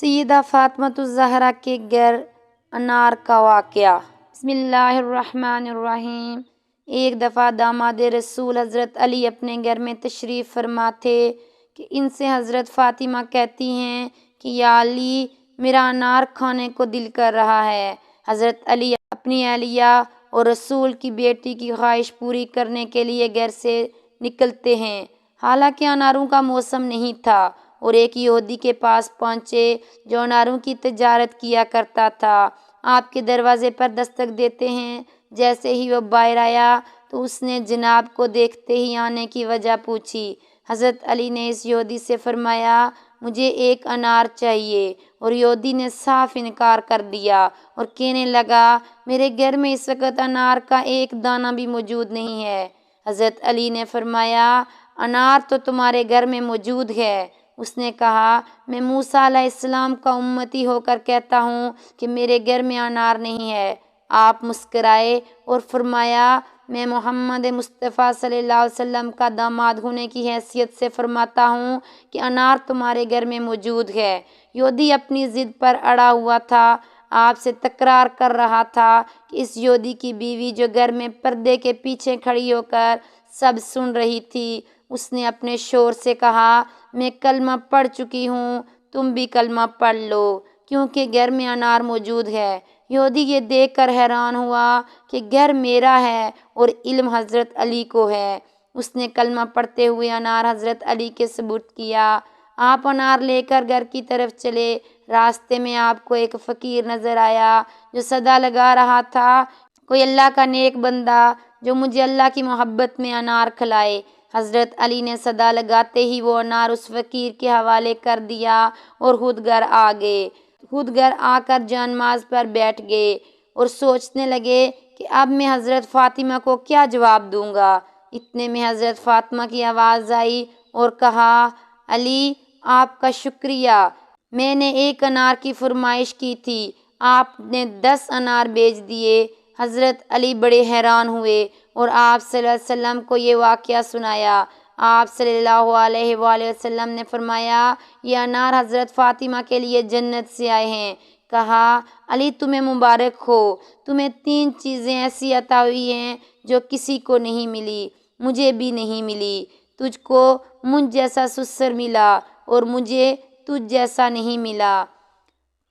سیدہ فاطمۃ الزہرا کے گھر انار کا واقعہ۔ بسم اللہ الرحمن الرحیم۔ ایک دفعہ داماد رسول حضرت علی اپنے گھر میں تشریف فرما تھے کہ ان سے حضرت فاطمہ کہتی ہیں کہ یا علی، میرا انار کھانے کو دل کر رہا ہے۔ حضرت علی اپنی اہلیہ اور رسول کی بیٹی کی خواہش پوری کرنے کے لیے گھر سے نکلتے ہیں۔ حالانکہ اناروں کا موسم نہیں تھا، اور ایک یہودی کے پاس پہنچے جو اناروں کی تجارت کیا کرتا تھا۔ آپ کے دروازے پر دستک دیتے ہیں۔ جیسے ہی وہ باہر آیا تو اس نے جناب کو دیکھتے ہی آنے کی وجہ پوچھی۔ حضرت علی نے اس یہودی سے فرمایا، مجھے ایک انار چاہیے، اور یہودی نے صاف انکار کر دیا اور کہنے لگا، میرے گھر میں اس وقت انار کا ایک دانہ بھی موجود نہیں ہے۔ حضرت علی نے فرمایا، انار تو تمہارے گھر میں موجود ہے۔ اس نے کہا، میں موسیٰ علیہ السلام کا امتی ہو کر کہتا ہوں کہ میرے گھر میں انار نہیں ہے۔ آپ مسکرائے اور فرمایا، میں محمد مصطفیٰ صلی اللہ علیہ وسلم کا داماد ہونے کی حیثیت سے فرماتا ہوں کہ انار تمہارے گھر میں موجود ہے۔ یہودی اپنی ضد پر اڑا ہوا تھا، آپ سے تکرار کر رہا تھا کہ اس یہودی کی بیوی جو گھر میں پردے کے پیچھے کھڑی ہو کر سب سن رہی تھی، اس نے اپنے شوہر سے کہا، میں کلمہ پڑھ چکی ہوں، تم بھی کلمہ پڑھ لو، کیونکہ گھر میں انار موجود ہے۔ یہودی یہ دیکھ کر حیران ہوا کہ گھر میرا ہے اور علم حضرت علی کو ہے۔ اس نے کلمہ پڑھتے ہوئے انار حضرت علی کے سپرد کیا۔ آپ انار لے کر گھر کی طرف چلے۔ راستے میں آپ کو ایک فقیر نظر آیا جو صدا لگا رہا تھا، کوئی اللہ کا نیک بندہ جو مجھے اللہ کی محبت میں انار کھلائے۔ حضرت علی نے صدا لگاتے ہی وہ انار اس فقیر کے حوالے کر دیا اور خود گھر آ گئے۔ خود گھر آ کر جانماز پر بیٹھ گئے اور سوچنے لگے کہ اب میں حضرت فاطمہ کو کیا جواب دوں گا۔ اتنے میں حضرت فاطمہ کی آواز آئی اور کہا، علی، آپ کا شکریہ، میں نے ایک انار کی فرمائش کی تھی، آپ نے 10 انار بھیج دیے۔ حضرت علی بڑے حیران ہوئے اور آپ صلی اللہ علیہ وسلم کو یہ واقعہ سنایا۔ آپ صلی اللہ علیہ وآلہ وسلم نے فرمایا، یہ انار حضرت فاطمہ کے لیے جنت سے آئے ہیں۔ کہا، علی تمہیں مبارک ہو، تمہیں 3 چیزیں ایسی عطا ہوئی ہیں جو کسی کو نہیں ملی، مجھے بھی نہیں ملی۔ تجھ کو مجھ جیسا سسر ملا اور مجھے تجھ جیسا نہیں ملا۔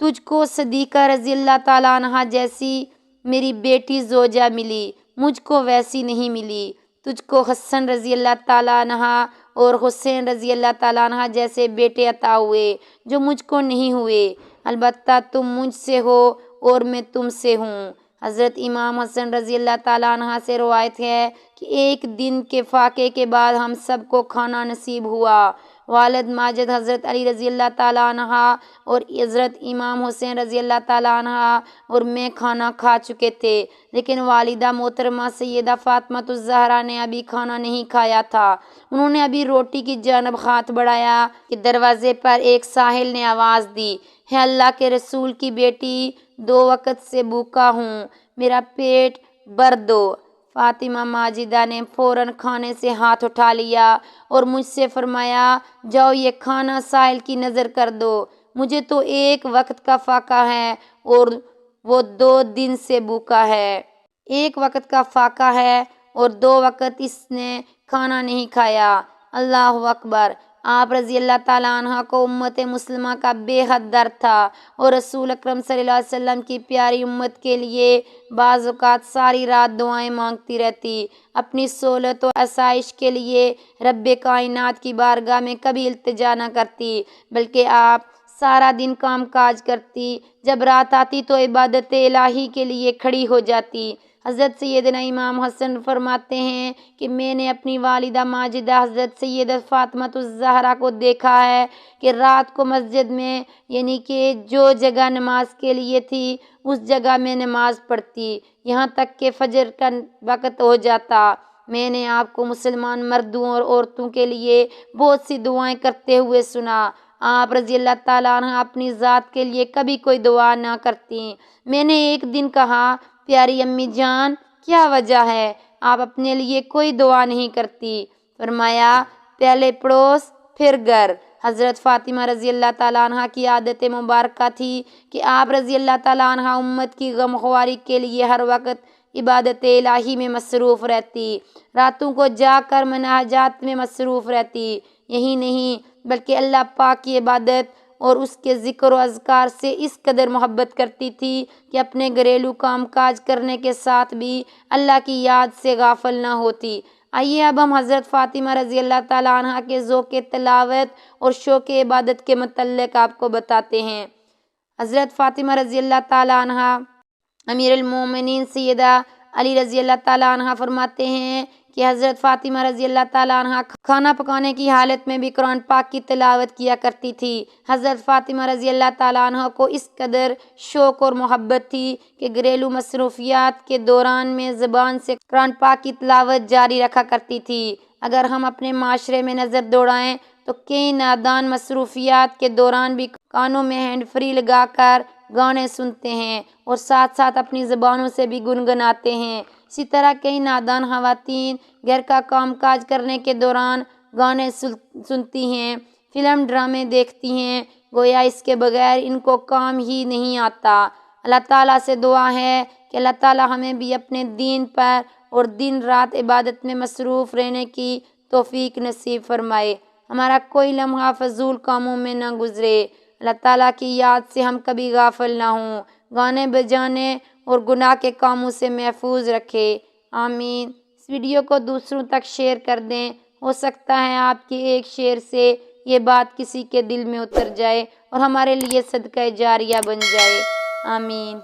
تجھ کو صدیقہ رضی اللہ تعالیٰ عنہا جیسی میری بیٹی زوجہ ملی، مجھ کو ویسی نہیں ملی۔ تجھ کو حسن رضی اللہ تعالیٰ عنہ اور حسین رضی اللہ تعالیٰ عنہ جیسے بیٹے عطا ہوئے جو مجھ کو نہیں ہوئے۔ البتہ تم مجھ سے ہو اور میں تم سے ہوں۔ حضرت امام حسن رضی اللہ تعالیٰ عنہ سے روایت ہے کہ ایک دن کے فاقے کے بعد ہم سب کو کھانا نصیب ہوا۔ والد ماجد حضرت علی رضی اللہ تعالیٰ عنہ اور حضرت امام حسین رضی اللہ تعالیٰ عنہ اور میں کھانا کھا چکے تھے، لیکن والدہ محترمہ سیدہ فاطمۃ الزہرا نے ابھی کھانا نہیں کھایا تھا۔ انہوں نے ابھی روٹی کی جانب ہاتھ بڑھایا کہ دروازے پر ایک سائل نے آواز دی، ہے اللہ کے رسول کی بیٹی، 2 وقت سے بھوکا ہوں، میرا پیٹ بھر دو۔ فاطمہ ماجدہ نے فوراً کھانے سے ہاتھ اٹھا لیا اور مجھ سے فرمایا، جاؤ یہ کھانا سائل کی نظر کر دو، مجھے تو 1 وقت کا فاقہ ہے اور وہ 2 دن سے بھوکا ہے۔ 1 وقت کا فاقہ ہے اور 2 وقت اس نے کھانا نہیں کھایا۔ اللہ اکبر۔ آپ رضی اللہ تعالیٰ عنہ کو امت مسلمہ کا بے حد در تھا اور رسول اکرم صلی اللہ علیہ وسلم کی پیاری امت کے لیے بعض اوقات ساری رات دعائیں مانگتی رہتی، اپنی سہولت و آسائش کے لیے رب کائنات کی بارگاہ میں کبھی التجا نہ کرتی، بلکہ آپ سارا دن کام کاج کرتی، جب رات آتی تو عبادت الہی کے لیے کھڑی ہو جاتی۔ حضرت سیدنا امام حسن فرماتے ہیں کہ میں نے اپنی والدہ ماجدہ حضرت سیدہ فاطمۃ الزہرا کو دیکھا ہے کہ رات کو مسجد میں، یعنی کہ جو جگہ نماز کے لیے تھی اس جگہ میں نماز پڑھتی، یہاں تک کہ فجر کا وقت ہو جاتا۔ میں نے آپ کو مسلمان مردوں اور عورتوں کے لیے بہت سی دعائیں کرتے ہوئے سنا۔ آپ رضی اللہ تعالیٰ عنہ اپنی ذات کے لیے کبھی کوئی دعا نہ کرتی۔ میں نے ایک دن کہا، پیاری امی جان، کیا وجہ ہے آپ اپنے لیے کوئی دعا نہیں کرتی؟ فرمایا، پہلے پڑوس پھر گھر۔ حضرت فاطمہ رضی اللہ تعالیٰ عنہ کی عادت مبارکہ تھی کہ آپ رضی اللہ تعالیٰ عنہ امت کی غمخواری کے لیے ہر وقت عبادت الہی میں مصروف رہتی، راتوں کو جا کر مناجات میں مصروف رہتی۔ یہی نہیں بلکہ اللہ پاک کی عبادت اور اس کے ذکر و اذکار سے اس قدر محبت کرتی تھی کہ اپنے گھریلو کام کاج کرنے کے ساتھ بھی اللہ کی یاد سے غافل نہ ہوتی۔ آئیے اب ہم حضرت فاطمہ رضی اللہ تعالیٰ عنہ کے ذوق تلاوت اور شوق عبادت کے متعلق آپ کو بتاتے ہیں۔ حضرت فاطمہ رضی اللہ تعالیٰ عنہ امیر المومنین سیدہ علی رضی اللہ تعالیٰ عنہ فرماتے ہیں کہ حضرت فاطمہ رضی اللہ تعالیٰ عنہ کھانا پکانے کی حالت میں بھی قرآن پاک کی تلاوت کیا کرتی تھی۔ حضرت فاطمہ رضی اللہ تعالیٰ عنہ کو اس قدر شوق اور محبت تھی کہ گھریلو مصروفیات کے دوران میں زبان سے قرآن پاک کی تلاوت جاری رکھا کرتی تھی۔ اگر ہم اپنے معاشرے میں نظر دوڑائیں تو کئی نادان مصروفیات کے دوران بھی کانوں میں ہینڈ فری لگا کر گانے سنتے ہیں اور ساتھ ساتھ اپنی زبانوں سے بھی گنگناتے ہیں۔ اسی طرح کئی نادان خواتین گھر کا کام کاج کرنے کے دوران گانے سنتی ہیں، فلم ڈرامے دیکھتی ہیں، گویا اس کے بغیر ان کو کام ہی نہیں آتا۔ اللہ تعالیٰ سے دعا ہے کہ اللہ تعالیٰ ہمیں بھی اپنے دین پر اور دن رات عبادت میں مصروف رہنے کی توفیق نصیب فرمائے، ہمارا کوئی لمحہ فضول کاموں میں نہ گزرے، اللہ تعالیٰ کی یاد سے ہم کبھی غافل نہ ہوں، گانے بجانے اور گناہ کے کاموں سے محفوظ رکھے، آمین۔ اس ویڈیو کو دوسروں تک شیئر کر دیں، ہو سکتا ہے آپ کے ایک شیئر سے یہ بات کسی کے دل میں اتر جائے اور ہمارے لیے صدقہ جاریہ بن جائے، آمین۔